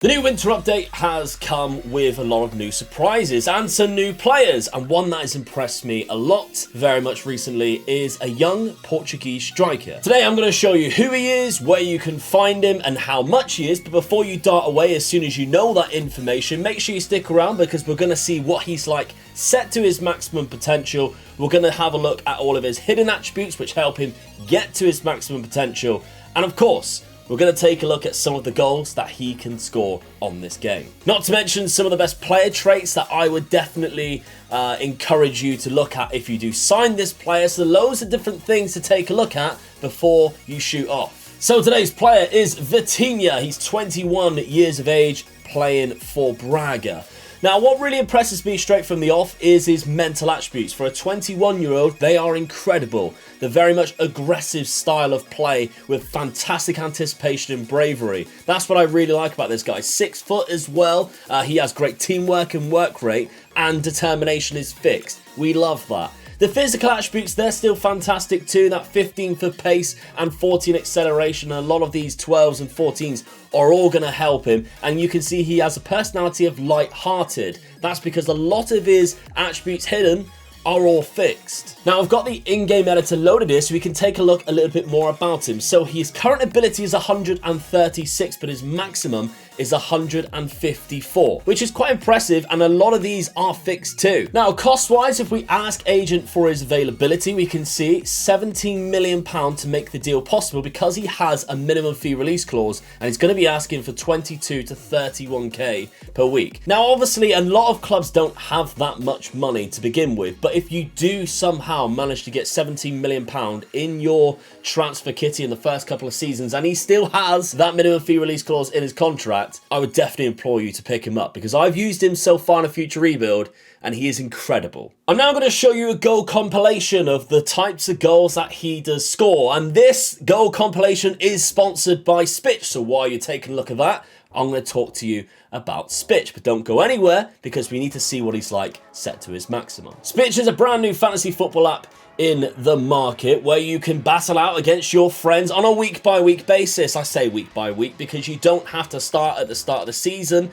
The new winter update has come with a lot of new surprises and some new players, and one that has impressed me a lot very much recently is a young Portuguese striker. Today I'm going to show you who he is, where you can find him and how much he is, but before you dart away, as soon as you know that information, make sure you stick around because we're going to see what he's like set to his maximum potential. We're going to have a look at all of his hidden attributes which help him get to his maximum potential, and of course we're going to take a look at some of the goals that he can score on this game. Not to mention some of the best player traits that I would definitely encourage you to look at if you do sign this player. So loads of different things to take a look at before you shoot off. So today's player is Vitinha. He's 21 years of age, playing for Braga. Now, what really impresses me straight from the off is his mental attributes. For a 21-year-old, they are incredible. They're very much aggressive style of play with fantastic anticipation and bravery. That's what I really like about this guy. 6 foot as well. He has great teamwork and work rate, and determination is fixed. We love that. The physical attributes, they're still fantastic too. That 15 for pace and 14 acceleration. And a lot of these 12s and 14s are all going to help him. And you can see he has a personality of light-hearted. That's because a lot of his attributes hidden are all fixed. Now, I've got the in-game editor loaded here so we can take a look a little bit more about him. So his current ability is 136, but his maximum is 154, which is quite impressive, and a lot of these are fixed too. Now, cost-wise, if we ask Agent for his availability, we can see £17 million to make the deal possible because he has a minimum fee release clause, and he's going to be asking for 22 to 31k per week. Now, obviously, a lot of clubs don't have that much money to begin with, but if you do somehow manage to get £17 million in your transfer kitty in the first couple of seasons, and he still has that minimum fee release clause in his contract, I would definitely implore you to pick him up because I've used him so far in a future rebuild and he is incredible. I'm now going to show you a goal compilation of the types of goals that he does score, and this goal compilation is sponsored by SPITCH, so while you're taking a look at that, I'm going to talk to you about SPITCH, but don't go anywhere because we need to see what he's like set to his maximum. SPITCH is a brand new fantasy football app in the market where you can battle out against your friends on a week-by-week basis. I say week-by-week because you don't have to start at the start of the season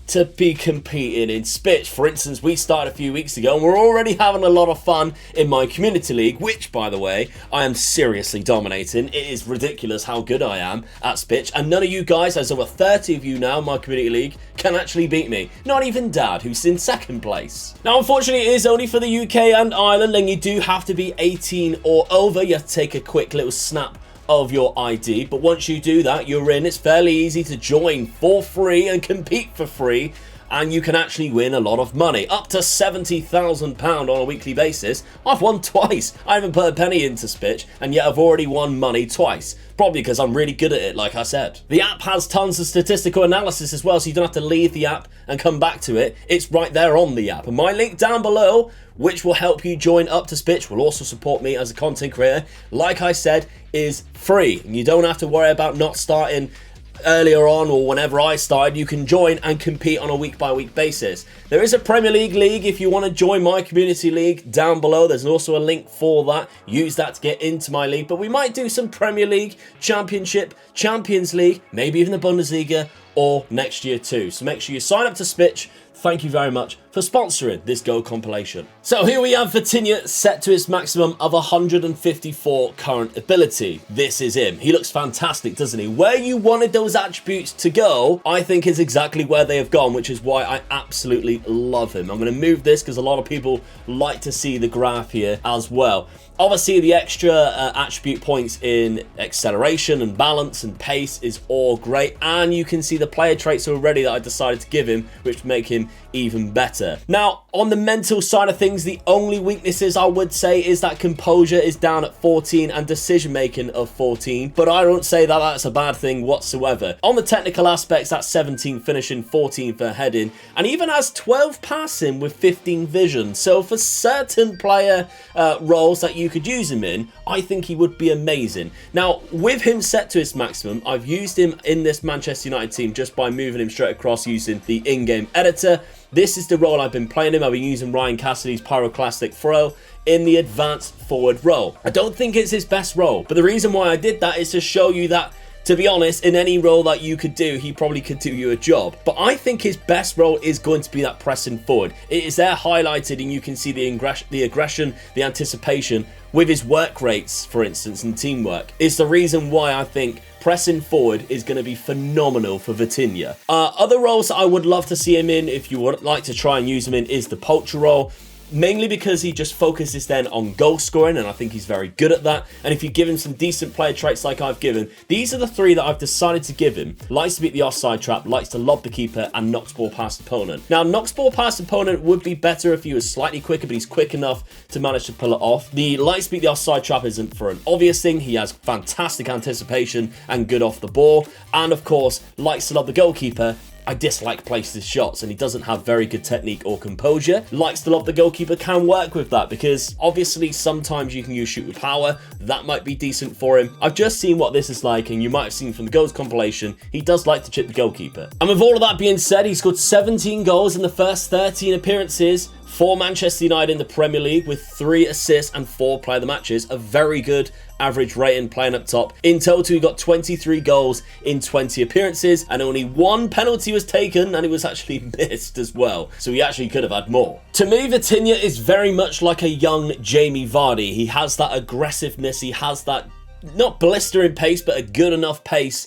to be competing in SPITCH. For instance, we started a few weeks ago and we're already having a lot of fun in my community league, which, by the way, I am seriously dominating. It is ridiculous how good I am at SPITCH, and none of you guys, there's over 30 of you now in my community league, can actually beat me. Not even Dad, who's in second place. Now, unfortunately, it is only for the UK and Ireland, and you do have to be 18 or over. You have to take a quick little snap of your ID, but once you do that, you're in. It's fairly easy to join for free and compete for free, and you can actually win a lot of money, up to £70,000 on a weekly basis. I've won twice. I haven't put a penny into SPITCH, and yet I've already won money twice. Probably because I'm really good at it, like I said. The app has tons of statistical analysis as well, so you don't have to leave the app and come back to it. It's right there on the app. And my link down below, which will help you join up to SPITCH, will also support me as a content creator, like I said, is free. And you don't have to worry about not starting earlier on or whenever I started. You can join and compete on a week-by-week basis. There is a Premier League if you want to join my community league down below. There's also a link for that. Use that to get into my league. But we might do some Premier League, Championship, Champions League, maybe even the Bundesliga or next year too. So make sure you sign up to SPITCH. Thank you very much for sponsoring this goal compilation. So here we have Vitinha set to his maximum of 154 current ability. This is him. He looks fantastic, doesn't he? Where you wanted those attributes to go, I think is exactly where they have gone, which is why I absolutely love him. I'm going to move this because a lot of people like to see the graph here as well. Obviously, the extra attribute points in acceleration and balance and pace is all great. And you can see the player traits already that I decided to give him, which make him even better. Now, on the mental side of things, the only weaknesses I would say is that composure is down at 14 and decision making of 14, but I don't say that that's a bad thing whatsoever. On the technical aspects, that's 17 finishing, 14 for heading, and even has 12 passing with 15 vision. So for certain player roles that you could use him in, I think he would be amazing. Now, with him set to his maximum, I've used him in this Manchester United team just by moving him straight across using the in-game editor. This is the role I've been playing him. I've been using Ryan Cassidy's pyroclastic throw in the advanced forward role. I don't think it's his best role, but the reason why I did that is to show you that to be honest, in any role that you could do, he probably could do you a job. But I think his best role is going to be that pressing forward. It is there highlighted, and you can see the aggression, the anticipation with his work rates, for instance, and teamwork. It's the reason why I think pressing forward is going to be phenomenal for Vitinha. Other roles that I would love to see him in, if you would like to try and use him in, is the poacher role. Mainly because he just focuses then on goal scoring, and I think he's very good at that. And if you give him some decent player traits like I've given, these are the three that I've decided to give him. Likes to beat the offside trap, likes to lob the keeper, and knocks ball past opponent. Now, knocks ball past opponent would be better if he was slightly quicker, but he's quick enough to manage to pull it off. The likes to beat the offside trap isn't for an obvious thing. He has fantastic anticipation and good off the ball. And of course, likes to lob the goalkeeper. I dislike places shots, and he doesn't have very good technique or composure. Likes to lob the goalkeeper, can work with that, because obviously sometimes you can use shoot with power. That might be decent for him. I've just seen what this is like, and you might have seen from the goals compilation, he does like to chip the goalkeeper. And with all of that being said, he scored 17 goals in the first 13 appearances for Manchester United in the Premier League, with 3 assists and 4 player of the matches. A very good average rating playing up top. In total, he got 23 goals in 20 appearances, and only 1 penalty was taken, and it was actually missed as well. So he actually could have had more. To me, Vitinha is very much like a young Jamie Vardy. He has that aggressiveness. He has that, not blistering pace, but a good enough pace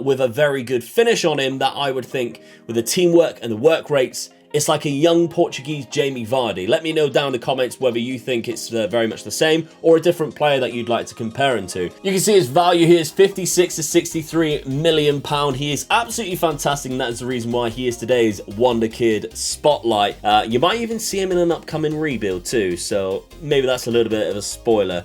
with a very good finish on him that I would think, with the teamwork and the work rates, it's like a young Portuguese Jamie Vardy. Let me know down in the comments whether you think it's very much the same or a different player that you'd like to compare him to. You can see his value here is £56 to £63 million. He is absolutely fantastic, and that is the reason why he is today's Wonder Kid spotlight. You might even see him in an upcoming rebuild too, so maybe that's a little bit of a spoiler.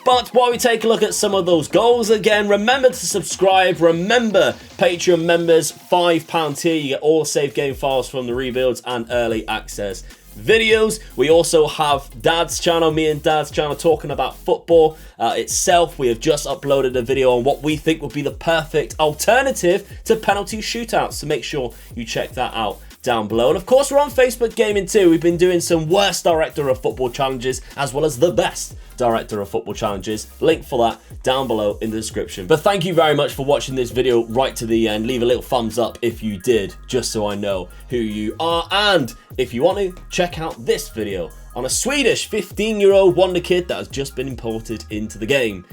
But while we take a look at some of those goals again, remember to subscribe. Remember, Patreon members, £5 tier, you get all save game files from the rebuilds and early access videos. We also have Dad's channel, me and Dad's channel, talking about football itself. We have just uploaded a video on what we think would be the perfect alternative to penalty shootouts, so make sure you check that out down below. And of course, we're on Facebook Gaming too. We've been doing some worst director of football challenges as well as the best director of football challenges. Link for that down below in the description. But thank you very much for watching this video right to the end. Leave a little thumbs up if you did, just so I know who you are. And if you want to, check out this video on a Swedish 15-year-old wonder kid that has just been imported into the game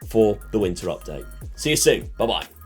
for the winter update. See you soon. Bye-bye.